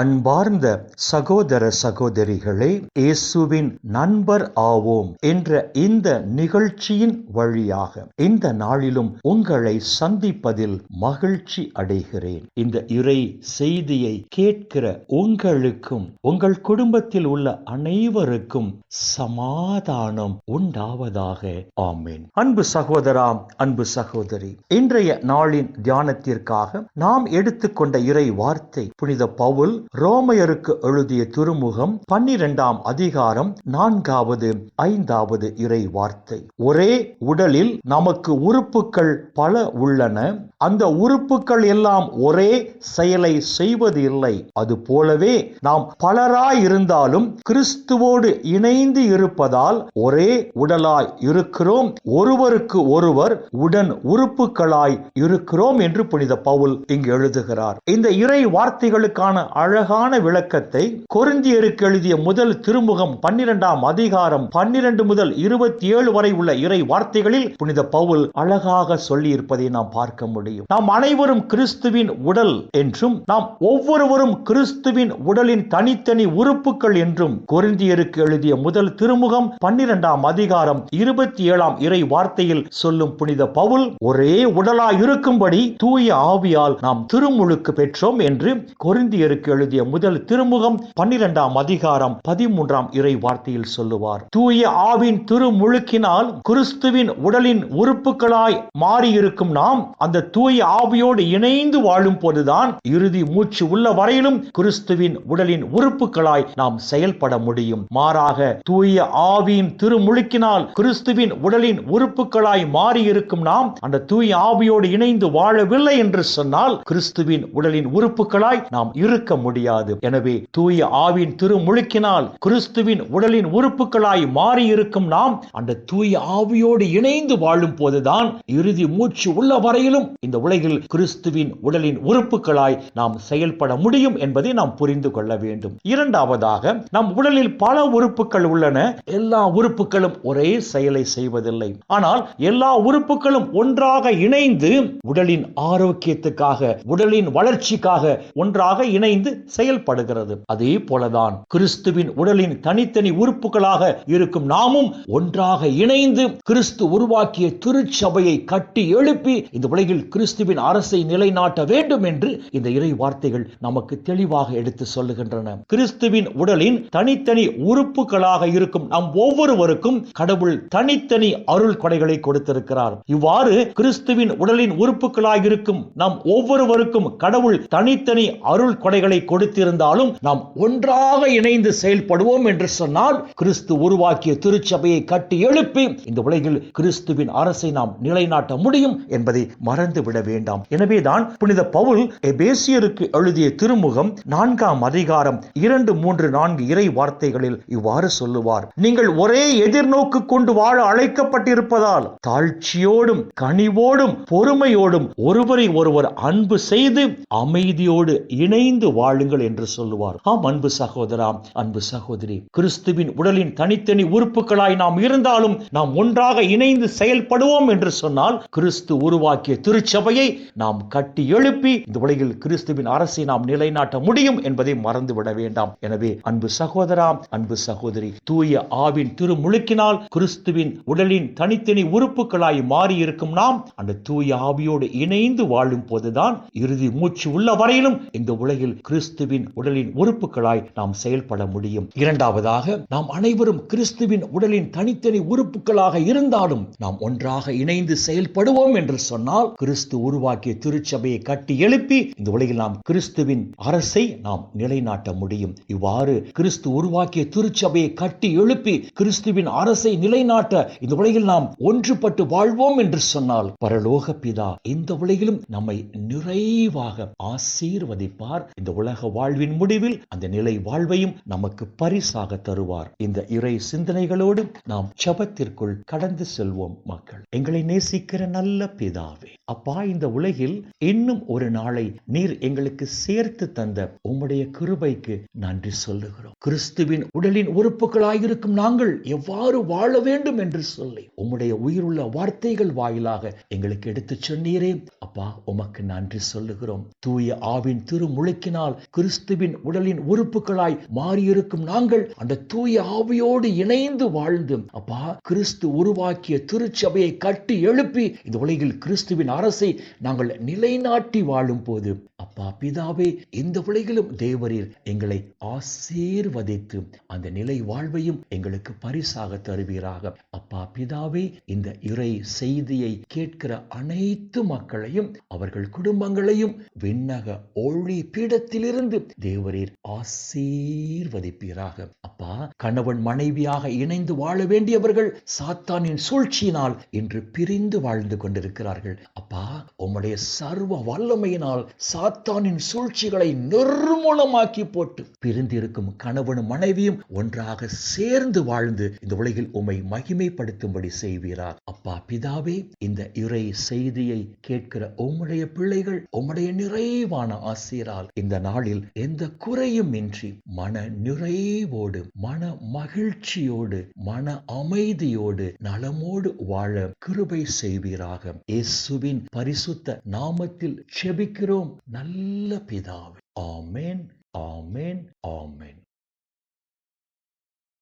அன்பார்ந்த சகோதர சகோதரிகளே, இயேசுவின் நண்பர் ஆவோம் என்ற இந்த நிகழ்ச்சியின் வழியாக இந்த நாளிலும் உங்களை சந்திப்பதில் மகிழ்ச்சி அடைகிறேன். இந்த இறை செய்தியை கேட்கிற உங்களுக்கும் உங்கள் குடும்பத்தில் உள்ள அனைவருக்கும் சமாதானம் உண்டாவதாக. ஆமென். அன்பு சகோதரா, அன்பு சகோதரி, இன்றைய நாளின் தியானத்திற்காக நாம் எடுத்துக்கொண்ட இறை வார்த்தை புனித பவுல் ரோமையருக்கு எழுதிய திருமுகம் 12ஆம் அதிகாரம் 4வது 5வது இறை வார்த்தை. ஒரே உடலில் நமக்கு உறுப்புகள் பல உள்ளன, அந்த உறுப்புகள் எல்லாம் ஒரே செயலை செய்வது இல்லை. அது போலவே நாம் பலராயிருந்தாலும் கிறிஸ்துவோடு இணைந்து இருப்பதால் ஒரே உடலாய் இருக்கிறோம், ஒருவருக்கு ஒருவர் உடன் உறுப்புகளாய் இருக்கிறோம் என்று புனித பவுல் இங்கு எழுதுகிறார். இந்த இறை வார்த்தைகளுக்கான அழகான விளக்கத்தை கொரிந்தியருக்கு எழுதிய முதல் திருமுகம் 12ஆம் அதிகாரம் 12 முதல் 27 வரை உள்ள இறை வார்த்தைகளில் புனித பவுல் அழகாக சொல்லி இருப்பதை நாம் பார்க்க முடியும். நாம் அனைவரும் கிறிஸ்துவின் உடல் என்றும் நாம் ஒவ்வொருவரும் கிறிஸ்துவின் உடலின் தனித்தனி உறுப்புகள் என்றும் கொரிந்தியருக்கு எழுதிய முதல் திருமுகம் 12ஆம் அதிகாரம் 27ஆம் இறை வார்த்தையில் சொல்லும் புனித பவுல் ஒரே உடலாய் இருக்கும்படி தூய ஆவியால் நாம் திருமுழுக்கு பெற்றோம் என்று கொரிந்தியருக்கு எழுதிய முதல் திருமுகம் 12ஆம் அதிகாரம் 13ஆம் இறை வார்த்தையில் சொல்லுவார். தூய ஆவின் திருமுழுக்கினால் கிறிஸ்துவின் உடலின் உறுப்புகளாய் மாறியிருக்கும் நாம் அந்த தூய ஆவியோடு இணைந்து வாழும் போதுதான் இறுதி மூச்சு உள்ள வரையிலும் கிறிஸ்துவின் உடலின் உறுப்புகளாய் நாம் செயல்பட முடியும். மாறாக தூய ஆவியின் திருமுழுக்கினால் கிறிஸ்துவின் உடலின் உறுப்புகளாய் மாறியிருக்கும் நாம் அந்த தூய ஆவியோடு இணைந்து வாழவில்லை என்று சொன்னால் கிறிஸ்துவின் உடலின் உறுப்புகளாய் நாம் இருக்க முடியாது. எனவே தூய ஆவியின் திருமுழுக்கினால் கிறிஸ்துவின் உடலின் உறுப்புகளாய் மாறியிருக்கும் நாம் அந்த தூய ஆவியோடு இணைந்து வாழும் போதுதான் இறுதி மூச்சு உள்ள வரையிலும் இந்த உலகில் கிறிஸ்துவின் உடலின் உறுப்புகளாய் நாம் செயல்பட முடியும் என்பதை நாம் புரிந்து கொள்ள வேண்டும். இரண்டாவதாக, நம் உடலில் பல உறுப்புகள் உள்ளன. எல்லா உறுப்புகளும் ஒரே செயலை செய்வதில்லை. ஆனால் எல்லா உறுப்புகளும் ஒன்றாக இணைந்து உடலின் ஆரோக்கியத்துக்காக, உடலின் வளர்ச்சிக்காக ஒன்றாக இணைந்து செயல்படுகிறது. அதே போலதான் கிறிஸ்துவின் உடலின் தனித்தனி உறுப்புகளாக இருக்கும் நாமும் ஒன்றாக இணைந்து கிறிஸ்து உருவாக்கிய திருச்சபையை கட்டி எழுப்பி இந்த உலகில் கிறிஸ்துவின் அரசை நிலைநாட்ட வேண்டும் என்று இந்த இறை வார்த்தைகள் நமக்கு தெளிவாக எடுத்து சொல்லுகின்றன. கிறிஸ்துவின் உடலின் தனித்தனி உறுப்புகளாக இருக்கும் நம் ஒவ்வொருவருக்கும் கடவுள் தனித்தனி அருள் கொடைகளை கொடுத்திருக்கிறார். இவ்வாறு கிறிஸ்துவின் உடலின் உறுப்புகளாக இருக்கும் நம் ஒவ்வொருவருக்கும் கடவுள் தனித்தனி அருள் கொடைகளை கொடுத்திருந்தாலும் நாம் ஒன்றாக இணைந்து செயல்படுவோம் என்று சொன்னால் கிறிஸ்து உருவாக்கிய திருச்சபையை கட்டி எழுப்பி இந்த உலகில் கிறிஸ்துவின் அரசை நாம் நிலைநாட்ட முடியும் என்பதை மறந்துவிட வேண்டாம். எனவேதான் புனித பவுல் எபேசியருக்கு எழுதிய திருமுகம் 4ஆம் அதிகாரம் 2, 3, 4 இறை வார்த்தைகளில் இவ்வாறு சொல்லுவார். நீங்கள் ஒரே எதிர்நோக்கு கொண்டு வாழ அழைக்கப்பட்டிருப்பதால் தாழ்ச்சியோடும் கனிவோடும் பொறுமையோடும் ஒருவரை ஒருவர் அன்பு செய்து அமைதியோடு இணைந்து வாழுங்கள் என்று சொல்லுவார். ஆம் அன்பு சகோதரா, அன்பு சகோதரி, கிறிஸ்துவின் உடலின் தனித்தனி உறுப்புகளாய் நாம் இருந்தாலும் நாம் ஒன்றாக இணைந்து செயல்படுவோம் என்று சொன்னால் கிறிஸ்து உருவாக்கிய திருச்சபையை நாம் கட்டி எழுப்பி இந்த உலகில் கிறிஸ்துவின் அரசை நாம் நிலைநாட்ட முடியும் என்பதை மறந்துவிட வேண்டாம். எனவே அன்பு சகோதரா, அன்பு சகோதரி, தூய ஆவின் திருமுழுக்கினால் கிறிஸ்துவின் உடலின் தனித்தனி உறுப்புகளாய் மாறி இருக்கும் நாம் அந்த தூய ஆவியோடு இணைந்து வாழும் போதுதான் இறுதி மூச்சு உள்ள வரையிலும் இந்த உலகில் கிறிஸ்துவின் உடலின் உறுப்புகளாய் நாம் செயல்பட முடியும். இரண்டாவதாக, நாம் அனைவரும் கிறிஸ்துவின் உடலின் தனித்தனி உறுப்புகளாக இருந்தாலும் நாம் ஒன்றாக இணைந்து செயல்படுவோம் என்று சொன்னால் கிறிஸ்து உருவாக்கிய திருச்சபையை கட்டி எழுப்பி இந்த உலகில் நாம் கிறிஸ்துவின் அரசை நாம் நிலைநாட்ட முடியும். இவ்வாறு கிறிஸ்து உருவாக்கிய திருச்சபையை கட்டி எழுப்பி கிறிஸ்துவின் அரசை நிலைநாட்ட இந்த உலகில் நாம் ஒன்றுபட்டு வாழ்வோம் என்று சொன்னால் பரலோக பிதா இந்த உலகிலும் நம்மை நிறைவாக ஆசீர்வதிப்பார். இந்த உலக வாழ்வின் முடிவில் அந்த நிலை வாழ்வையும் நமக்கு பரிசாக தருவார். இந்த இறை சிந்தனைகளோடு நாம் ஜெபத்திற்குள் கடந்து செல்வோம். மக்கள், எங்களை நேசிக்கிற நல்ல பிதாவே, அப்பா, இந்த உலகில் இன்னும் ஒரு நாளை நீர் எங்களுக்கு சேர்த்து தந்த உம்முடைய கிருபைக்கு நன்றி சொல்லுகிறோம். கிறிஸ்துவின் உடலின் உறுப்புகளாயிருக்கும் நாங்கள் எவ்வாறு வாழ வேண்டும் என்று சொல்லி உம்முடைய உயிருள்ள வார்த்தைகள் வாயிலாக எங்களுக்கு எடுத்து சொன்னீரே அப்பா, உமக்கு நன்றி சொல்லுகிறோம். தூய ஆவின் திருமுழுக்கினால் கிறிஸ்துவின் உடலின் உறுப்புகளாய் மாறியிருக்கும் நாங்கள் அந்த தூய ஆவியோடு இணைந்து வாழ்ந்து அப்பா கிறிஸ்து உருவாக்கிய திருச்சபையை கட்டி எழுப்பி இந்த உலகில் கிறிஸ்துவின் அரசை நாங்கள் நிலைநாட்டி வாழும் போது அப்பா பிதாவே இந்த உலகிலும் தேவரீர் எங்களை ஆசீர்வதித்து அந்த நிலை வாழ்வையும் எங்களுக்கு பரிசாக தருவீராக. அப்பா பிதாவே இந்த இறை செய்தியை கேட்கிற அனைத்து மக்களையும் அவர்கள் குடும்பங்களையும் விண்ணக ஒளி பீடத்திலிருந்து தேவரீர் ஆசீர்வதிப்பீராக. அப்பா கணவன் மனைவியாக இணைந்து வாழ வேண்டியவர்கள் சாத்தானின் சூழ்ச்சியினால் இன்று பிரிந்து வாழ்ந்து கொண்டிருக்கிறார்கள். அப்பா உம்முடைய சர்வ வல்லமையினால் சாத்தானின் சூழ்ச்சிகளை நிர்மூலமாக்கி போட்டு பிரிந்திருக்கும் கணவனும் மனைவியும் ஒன்றாக சேர்ந்து வாழ்ந்து இந்த உலகில் உம்மை மகிமைப்படுத்தும்படி செய்வீராக. அப்பா பிதாவே இந்த இறை செய்தியை கேட்கிற உம்முடைய பிள்ளைகள் உம்முடைய நிறைவான ஆசீரால் இந்த நாளில் எந்த குறையும் இன்றி மன நிறைவோடு மன மகிழ்ச்சியோடு மன அமைதியோடு நலமோடு வாழ கிருபை செய்வீராக. இயேசுவின் பரிசுத்த நாமத்தில் ஜெபிக்கிறோம் நல்ல பிதாவே. ஆமென், ஆமென், ஆமென்.